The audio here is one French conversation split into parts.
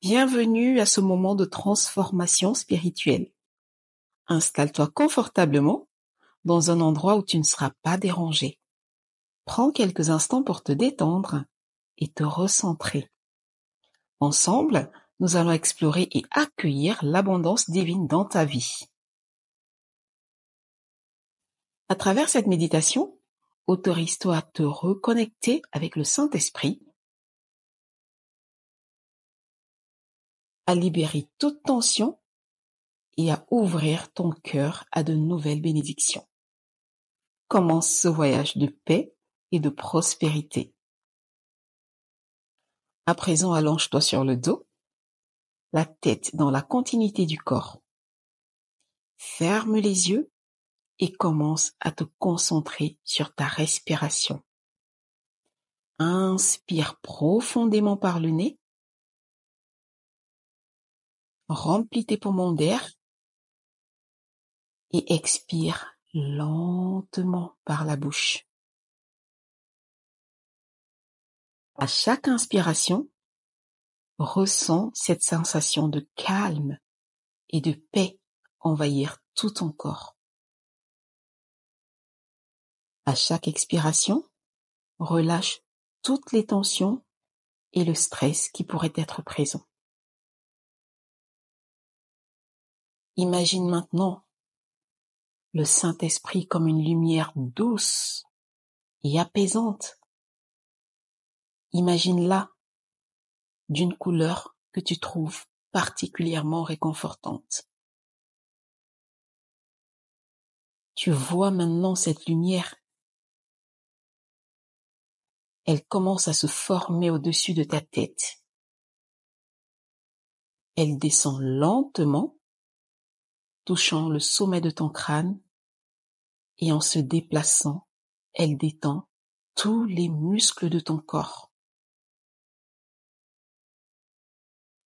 Bienvenue à ce moment de transformation spirituelle. Installe-toi confortablement dans un endroit où tu ne seras pas dérangé. Prends quelques instants pour te détendre et te recentrer. Ensemble, nous allons explorer et accueillir l'abondance divine dans ta vie. À travers cette méditation, autorise-toi à te reconnecter avec le Saint-Esprit, à libérer toute tension et à ouvrir ton cœur à de nouvelles bénédictions. Commence ce voyage de paix et de prospérité. À présent, allonge-toi sur le dos, la tête dans la continuité du corps. Ferme les yeux et commence à te concentrer sur ta respiration. Inspire profondément par le nez. Remplis tes poumons d'air et expire lentement par la bouche. À chaque inspiration, ressens cette sensation de calme et de paix envahir tout ton corps. À chaque expiration, relâche toutes les tensions et le stress qui pourrait être présent. Imagine maintenant le Saint-Esprit comme une lumière douce et apaisante. Imagine-la d'une couleur que tu trouves particulièrement réconfortante. Tu vois maintenant cette lumière. Elle commence à se former au-dessus de ta tête. Elle descend lentement, touchant le sommet de ton crâne, et en se déplaçant, elle détend tous les muscles de ton corps.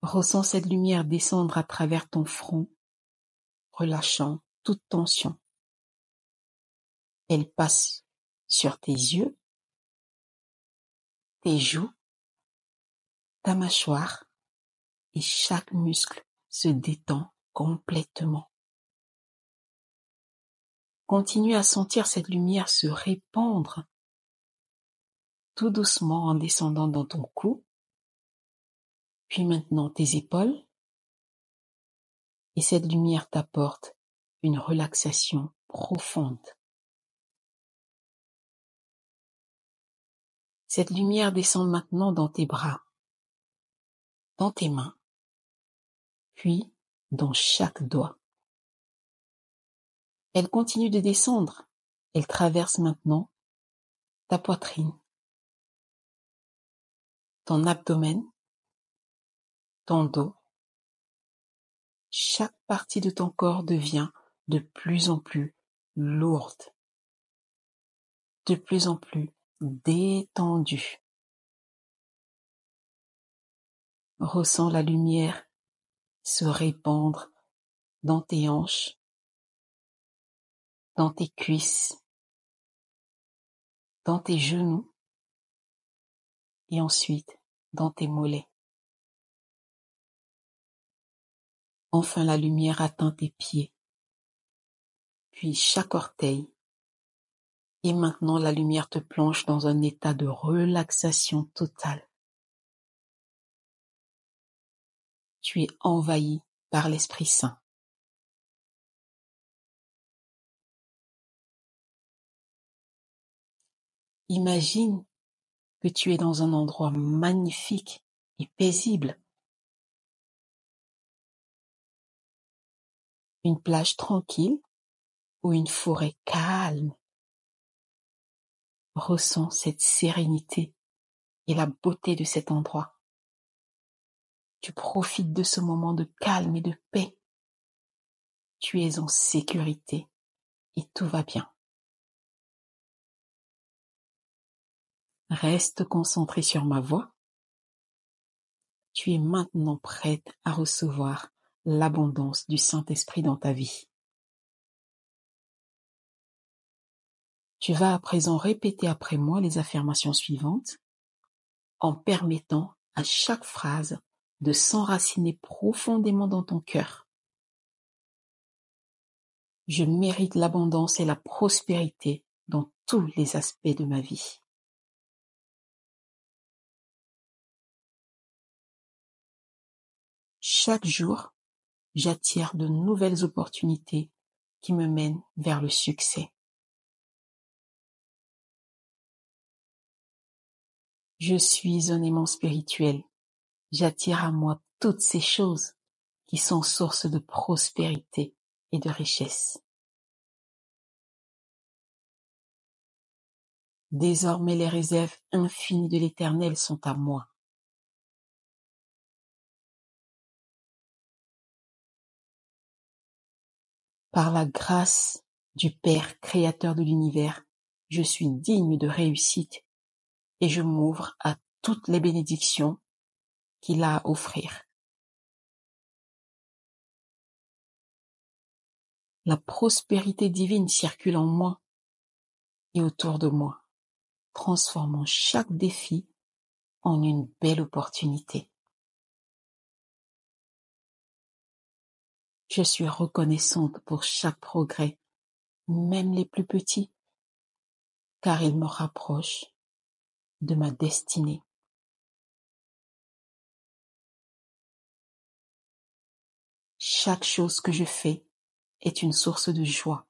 Ressens cette lumière descendre à travers ton front, relâchant toute tension. Elle passe sur tes yeux, tes joues, ta mâchoire, et chaque muscle se détend complètement. Continue à sentir cette lumière se répandre tout doucement en descendant dans ton cou, puis maintenant tes épaules, et cette lumière t'apporte une relaxation profonde. Cette lumière descend maintenant dans tes bras, dans tes mains, puis dans chaque doigt. Elle continue de descendre. Elle traverse maintenant ta poitrine, ton abdomen, ton dos. Chaque partie de ton corps devient de plus en plus lourde, de plus en plus détendue. Ressens la lumière se répandre dans tes hanches, dans tes cuisses, dans tes genoux et ensuite dans tes mollets. Enfin, la lumière atteint tes pieds, puis chaque orteil. Et maintenant, la lumière te plonge dans un état de relaxation totale. Tu es envahi par l'Esprit Saint. Imagine que tu es dans un endroit magnifique et paisible. Une plage tranquille ou une forêt calme. Ressens cette sérénité et la beauté de cet endroit. Tu profites de ce moment de calme et de paix. Tu es en sécurité et tout va bien. Reste concentré sur ma voix. Tu es maintenant prête à recevoir l'abondance du Saint-Esprit dans ta vie. Tu vas à présent répéter après moi les affirmations suivantes en permettant à chaque phrase de s'enraciner profondément dans ton cœur. Je mérite l'abondance et la prospérité dans tous les aspects de ma vie. Chaque jour, j'attire de nouvelles opportunités qui me mènent vers le succès. Je suis un aimant spirituel. J'attire à moi toutes ces choses qui sont source de prospérité et de richesse. Désormais, les réserves infinies de l'Éternel sont à moi. Par la grâce du Père créateur de l'univers, je suis digne de réussite et je m'ouvre à toutes les bénédictions qu'il a à offrir. La prospérité divine circule en moi et autour de moi, transformant chaque défi en une belle opportunité. Je suis reconnaissante pour chaque progrès, même les plus petits, car ils me rapprochent de ma destinée. Chaque chose que je fais est une source de joie,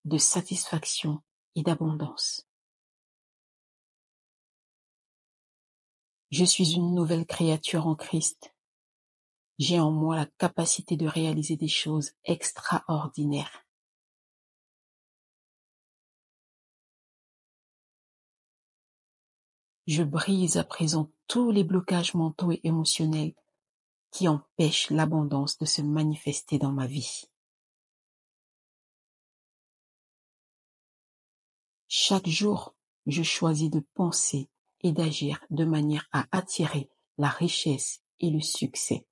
de satisfaction et d'abondance. Je suis une nouvelle créature en Christ. J'ai en moi la capacité de réaliser des choses extraordinaires. Je brise à présent tous les blocages mentaux et émotionnels qui empêchent l'abondance de se manifester dans ma vie. Chaque jour, je choisis de penser et d'agir de manière à attirer la richesse et le succès.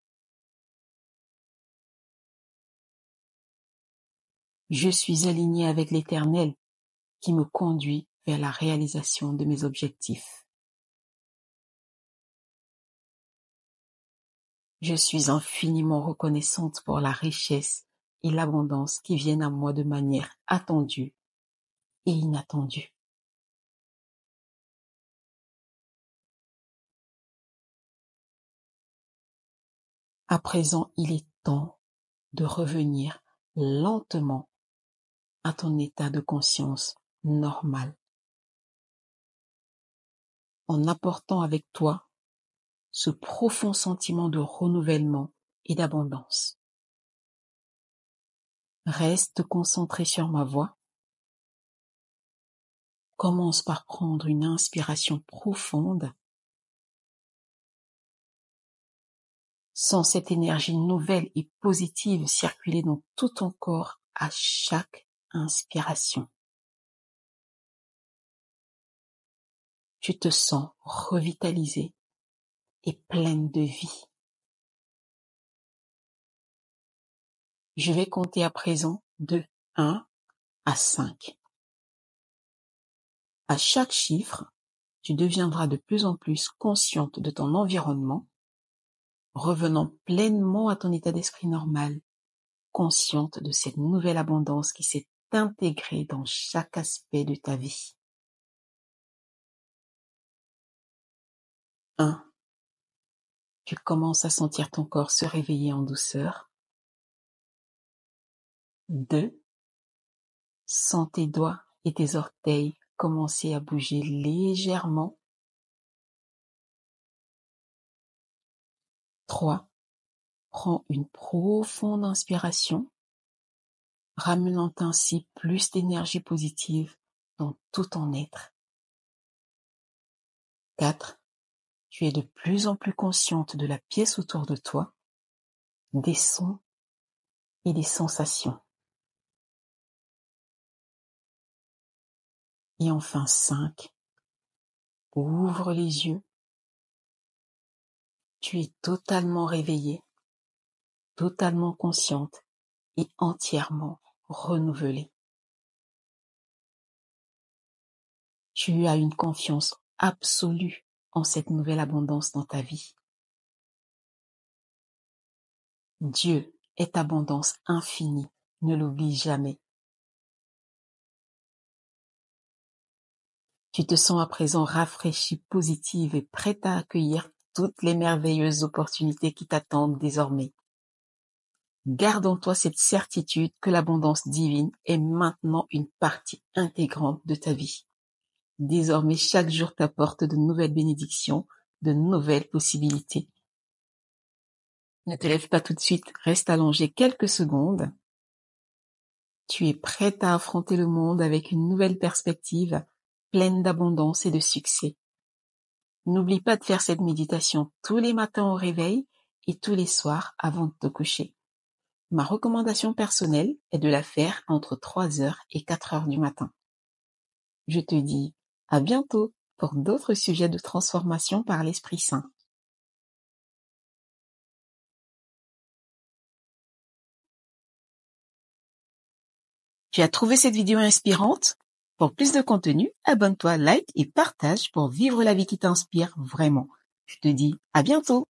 Je suis aligné avec l'Éternel qui me conduit vers la réalisation de mes objectifs. Je suis infiniment reconnaissante pour la richesse et l'abondance qui viennent à moi de manière attendue et inattendue. À présent, il est temps de revenir lentement à ton état de conscience normal, en apportant avec toi ce profond sentiment de renouvellement et d'abondance. Reste concentré sur ma voix. Commence par prendre une inspiration profonde. Sens cette énergie nouvelle et positive circuler dans tout ton corps à chaque inspiration. Tu te sens revitalisé et pleine de vie. Je vais compter à présent de 1 à 5. À chaque chiffre, tu deviendras de plus en plus consciente de ton environnement, revenant pleinement à ton état d'esprit normal, consciente de cette nouvelle abondance qui s'est intégrée dans chaque aspect de ta vie. 1. Tu commences à sentir ton corps se réveiller en douceur. 2. Sens tes doigts et tes orteils commencer à bouger légèrement. 3. Prends une profonde inspiration, ramenant ainsi plus d'énergie positive dans tout ton être. 4. Tu es de plus en plus consciente de la pièce autour de toi, des sons et des sensations. Et enfin 5. Ouvre les yeux. Tu es totalement réveillée, totalement consciente et entièrement renouvelée. Tu as une confiance absolue en cette nouvelle abondance dans ta vie. Dieu est abondance infinie, ne l'oublie jamais. Tu te sens à présent rafraîchie, positive et prête à accueillir toutes les merveilleuses opportunités qui t'attendent désormais. Garde en toi cette certitude que l'abondance divine est maintenant une partie intégrante de ta vie. Désormais, chaque jour t'apporte de nouvelles bénédictions, de nouvelles possibilités. Ne te lève pas tout de suite, reste allongé quelques secondes. Tu es prête à affronter le monde avec une nouvelle perspective, pleine d'abondance et de succès. N'oublie pas de faire cette méditation tous les matins au réveil et tous les soirs avant de te coucher. Ma recommandation personnelle est de la faire entre 3h et 4h du matin. Je te dis à bientôt pour d'autres sujets de transformation par l'Esprit Saint. Tu as trouvé cette vidéo inspirante? Pour plus de contenu, abonne-toi, like et partage pour vivre la vie qui t'inspire vraiment. Je te dis à bientôt.